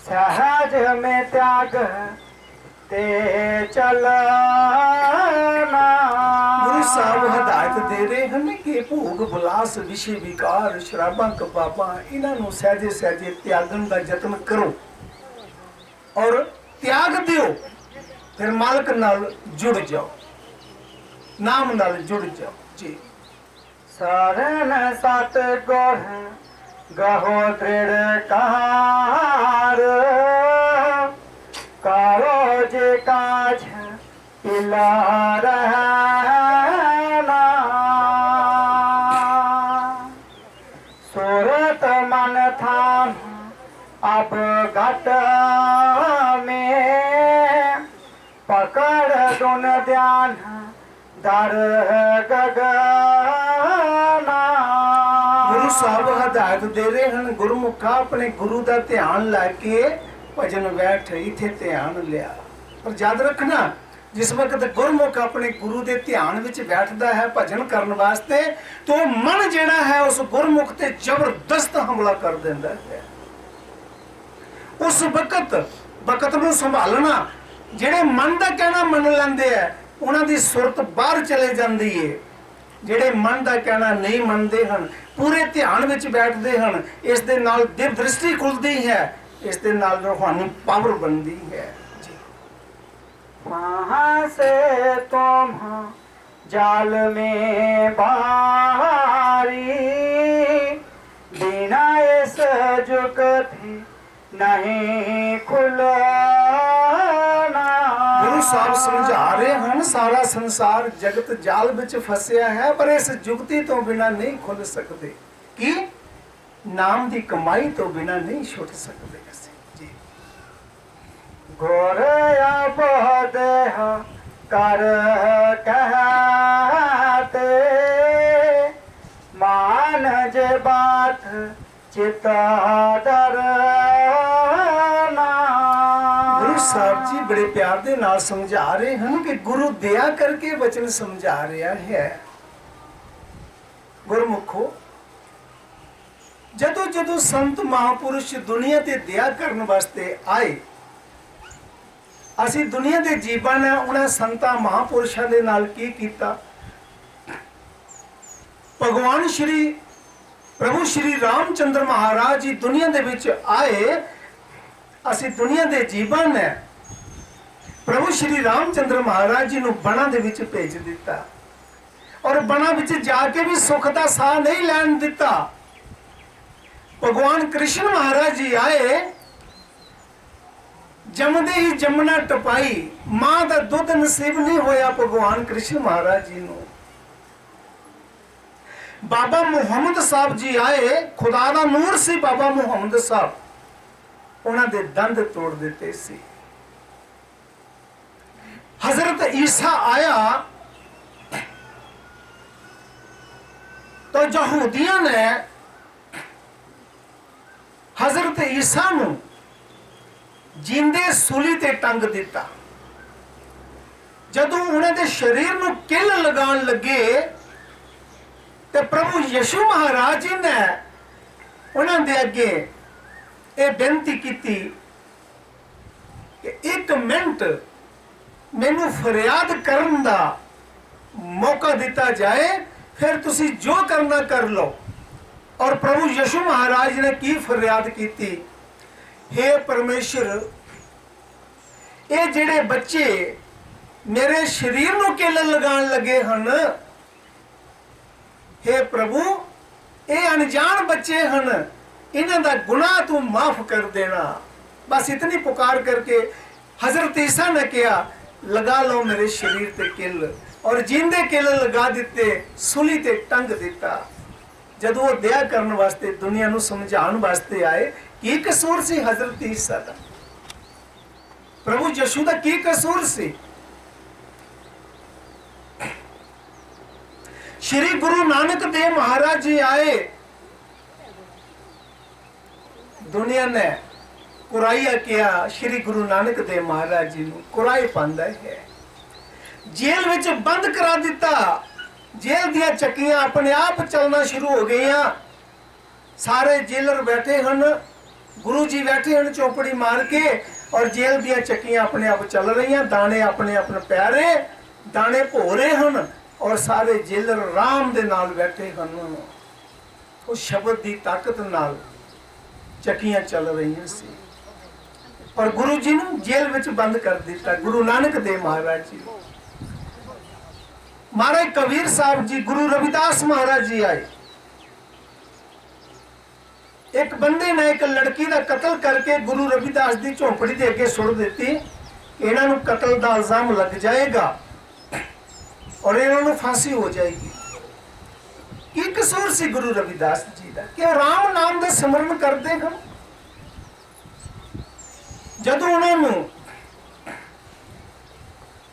सहज में त्याग ते चलना। गुरु साहब हदायत दे रहे हैं कि भोग विलास विषय विकार शराबा कबाबा इन्हों सहजे सहजे त्यागन का यत्न करो और त्याग दियो, फिर मालक नाल जुड़ जाओ, नाम नाल जुड़ जाओ जी। शरण सत गुर गहो दृढ़ कार, करो जे काज इला रहना, सूरत मन थाम अब घट में, पकड़ दुन ध्यान दर गगना। गुरु साहब हदायत दे रहे हैं, गुरुमुखा अपने गुरु का ध्यान लैके भजन बैठ इथे ध्यान लिया। पर याद रखना जिस वक्त गुरमुख अपने गुरु के ध्यान विच बैठता है भजन करने वास्ते, तो मन जिहड़ा है उस गुरमुख ते जबरदस्त हमला कर देता है। उस वक्त नूं संभालना, जिहड़े मन का कहना मन लैंदे है उन्हां दी सुरत बाहर चले जाती है। जिहड़े मन का कहना नहीं मनते हैं, पूरे ध्यान विच बैठते हैं, इस दे नाल दिव्य दृष्टि खुलती है, इस दे नाल रूहानी पावर बनती है। वहाँ से तुम जाल में बारी, बिना इस जुगति नहीं खुलना। गुरु साहब समझा रहे हैं, सारा संसार जगत जाल विच फसिया है, पर इस जुगती तो बिना नहीं खुल सकते, कि नाम की कमाई तो बिना नहीं छुट सकते। गोरया बोदेह कर कहते, मान जे बात चिता डरना। गुरु साहब जी बड़े प्यार दे नाल समझा रहे हैं कि गुरु दया करके वचन समझा रहा है। गुरमुखो, जदों जदों संत महापुरुष दुनिया ते दया करने वास्ते आए, असी दुनिया के जीवन ने उन्हें संतां महापुरुषों के नाल की कीता। भगवान श्री प्रभु श्री रामचंद्र महाराज जी दुनिया दे विच आए, असी दुनिया के जीवन ने प्रभु श्री रामचंद्र महाराज जी नूं बना दे विच भेज दिता, और बना विच जाके भी सुख का साह नहीं लैन दिता। भगवान कृष्ण महाराज जी आए, जमदे ही जमुना टपाई, मां का दुध नसीब नहीं होया भगवान कृष्ण महाराज जी नूं। बाबा मुहम्मद साहब जी आए, खुदा दा नूर सी बाबा मुहम्मद साहब, उन्हां दे दंद तोड़ दिते सी। हजरत ईसा आया तो यहूदियों ने हजरत ईसा नूं जिंदे सूली ते टंग दिता। जदों उन्हां दे शरीर नूं किल लगान लगे, ते प्रभु यीशु महाराज जी ने उन्हां दे अगे ये बेनती की कि एक मिनट मैनू फरियाद करन दा मौका दिता जाए, फिर तुसी जो करना कर लो। और प्रभु यीशु महाराज ने की फरियाद की, हे परमेश्वर, ये जिहड़े बच्चे मेरे शरीर नूं किल लगान लगे हन, हे प्रभु, ये अनजान बच्चे हन, इन्हां दा गुनाह तू माफ कर देना। बस इतनी पुकार करके हजरत ईसा ने कहा, लगा लो मेरे शरीर ते किल, और जिंदे किल लगा दिते, सूली ते टंग दिता। जब वो दया करने वास्ते दुनिया नूं समझाने वास्ते आए, की कसूर सी हजरत ईसा दा, प्रभु यीशु दा की कसूर सी? श्री गुरु नानक देव महाराज जी आए, दुनिया ने कुराइया किया श्री गुरु नानक देव महाराज जी नूं कुराई पांदा है। जेल विच बंद करा दिता, जेल दिया चक्कियां अपने आप चलना शुरू हो गई। सारे जेलर बैठे हैं, गुरु जी बैठे हैं चौपड़ी मार के, और जेल दिया चक्कियां अपने आप चल रही हैं, दाने अपने अपने प्यारे दाने भो रहे हैं, और सारे जेलर राम दे नाल बैठे हैं। उस शब्द की ताकत नाल चक्कियां चल रही सी, और गुरु जी ने जेल विच बंद कर दिता। गुरु नानक देव महाराज जी, महाराज कबीर साहब जी, गुरु रविदास महाराज जी आए। एक बंदे ने एक लड़की का कत्ल करके गुरु रविदास की झोंपड़ी के अगे सुट दी, इन्हां नूं कत्ल का इल्जाम लग जाएगा और इन्हां नूं फांसी हो जाएगी। की कसूर सी गुरु रविदास जी का कि राम नाम का सिमरन करते हैं? जदों उन्होंने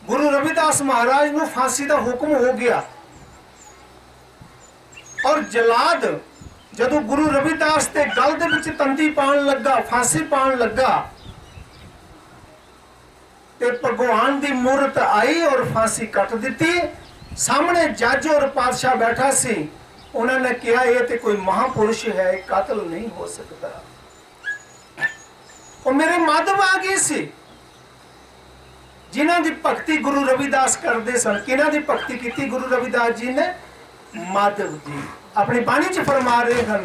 गुरु रविदास महाराज नूं फांसी का हुक्म हो गया, और जलाद जदों गुरु रविदास के गल दे विच तंदी पान लगा, फांसी पान लगा, ਤੇ ਭਗਵਾਨ ਦੀ ਮੂਰਤ ਆਈ ਔਰ ਫਾਂਸੀ ਕੱਟ ਦਿੱਤੀ। ਸਾਹਮਣੇ ਜੱਜ ਔਰ ਪਾਤਸ਼ਾਹ ਬੈਠਾ ਸੀ। ਉਹਨਾਂ ਨੇ ਕਿਹਾ ਇਹ ਤੇ ਕੋਈ ਮਹਾਪੁਰਸ਼ ਹੈ, ਇਹ ਕਾਤਲ ਨਹੀਂ ਹੋ ਸਕਦਾ। ਉਹ ਮੇਰੇ ਮਾਧਵ ਆ ਗਏ ਸੀ, ਜਿਨ੍ਹਾਂ ਦੀ ਭਗਤੀ ਗੁਰੂ ਰਵਿਦਾਸ ਕਰਦੇ ਸਨ। ਕਿਹਨਾਂ ਦੀ ਭਗਤੀ ਕੀਤੀ ਗੁਰੂ ਰਵਿਦਾਸ ਜੀ ਨੇ? ਮਾਧਵ ਜੀ। अपनी बाणी च फरमा रहे हैं,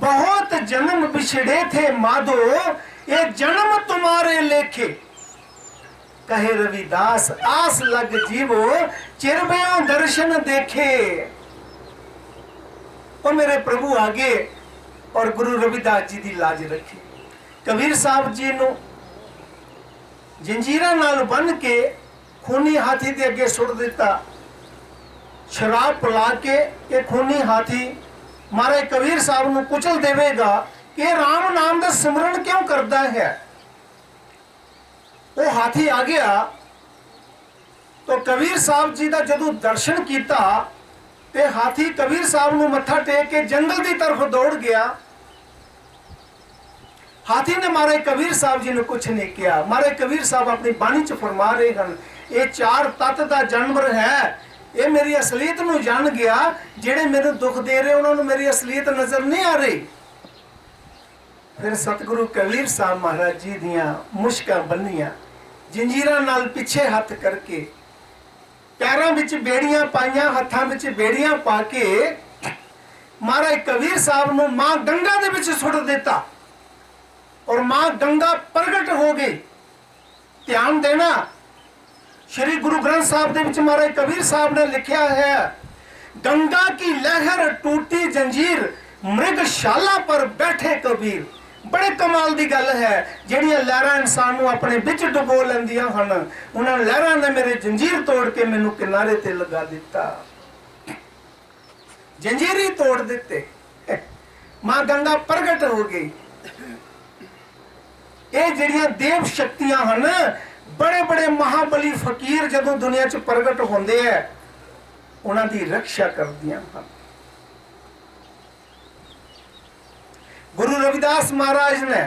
बहुत जन्म बिछड़े थे माधो, ये जन्म तुम्हारे लेखे। कहे रविदास आस लग जीवो, चिर भयो दर्शन देखे। और मेरे प्रभु आगे और गुरु रविदास जी की लाज रखी। कबीर साहब जी नु जंजीरां नाल बन के खूनी हाथी दे अगे सुट दिता। शराब पिला के ये खूनी हाथी मारे कबीर साहब ਨੂੰ ਕੁਚਲ ਦੇਵੇਗਾ ਕਿ ਰਾਮ ਨਾਮ ਦਾ ਸਿਮਰਨ ਕਿਉਂ ਕਰਦਾ ਹੈ। ਉਹ ਹਾਥੀ ਆ ਗਿਆ तो कबीर साहब जी ਦਾ ਜਦੋਂ ਦਰਸ਼ਨ ਕੀਤਾ ਤੇ ਹਾਥੀ ਕਬੀਰ ਸਾਹਿਬ ਨੂੰ ਮੱਥਾ ਟੇਕ ਕੇ ਜੰਗਲ ਦੀ ਤਰਫ ਦੌੜ ਗਿਆ। हाथी ने मारे कबीर साहब जी ने कुछ नहीं किया। मारे कबीर साहब अपनी बाणी च फरमा रहे हैं, ये चार तत्त का जानवर है, ये मेरी असलीयत नूं जान गया। जेड़े मेरे दुख दे रहे उन्होंने मेरी असलीयत नजर नहीं आ रही। फिर सतगुरु कबीर साहब महाराज जी दियां मुश्कां बन्नियां, जंजीरां नाल पिछे हथ करके, पैरां विच बेड़ियां पाइयां, हत्थां विच बेड़ियां पा के महाराज कबीर साहब नूं मां गंगा दे विच सुट दिता और मां गंगा प्रगट हो गई। ध्यान देना, श्री गुरु ग्रंथ साहब दे विच महाराज कबीर साहब ने लिखा है, गंगा की लहर टूटी जंजीर, मृगशाला पर बैठे कबीर। बड़े कमाल दी गल है, जेड़ियां लहरां इंसान नूं अपने विच डुबो लैंदियां हन, उन्हां लहरां ने मेरे जंजीर तोड़ के मैनूं किनारे ते लगा दिता। जंजीर ही तोड़ दिते, मां गंगा प्रगट हो गई। ये ਜਿਹੜੀਆਂ देव शक्तियां ਹਨ, बड़े बड़े महाबली फकीर जदों दुनिया च प्रगट होंदे है, उन्हां दी रक्षा करदियां ਹਨ। गुरु रविदास महाराज ने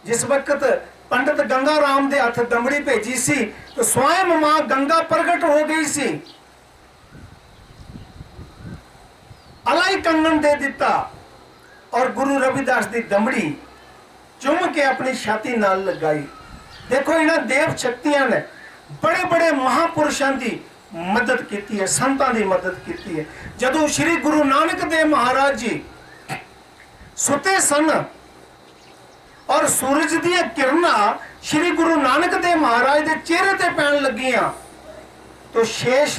जिस वक्त पंडित गंगा राम दे हथ दमड़ी भेजी सी तो स्वयं मां गंगा प्रगट हो गई सी। अलाई कंगन दे दिता और गुरु रविदास दी दमड़ी चुम के अपनी छाती नाल लगाई। देखो इन्हां देव शक्तियां ने बड़े बड़े महापुरुषों की मदद की है, संतां की मदद की है। जदों श्री गुरु नानक देव महाराज जी सुते सन और सूरज दी किरणां श्री गुरु नानक देव महाराज के चेहरे ते पैण लगियां तो शेष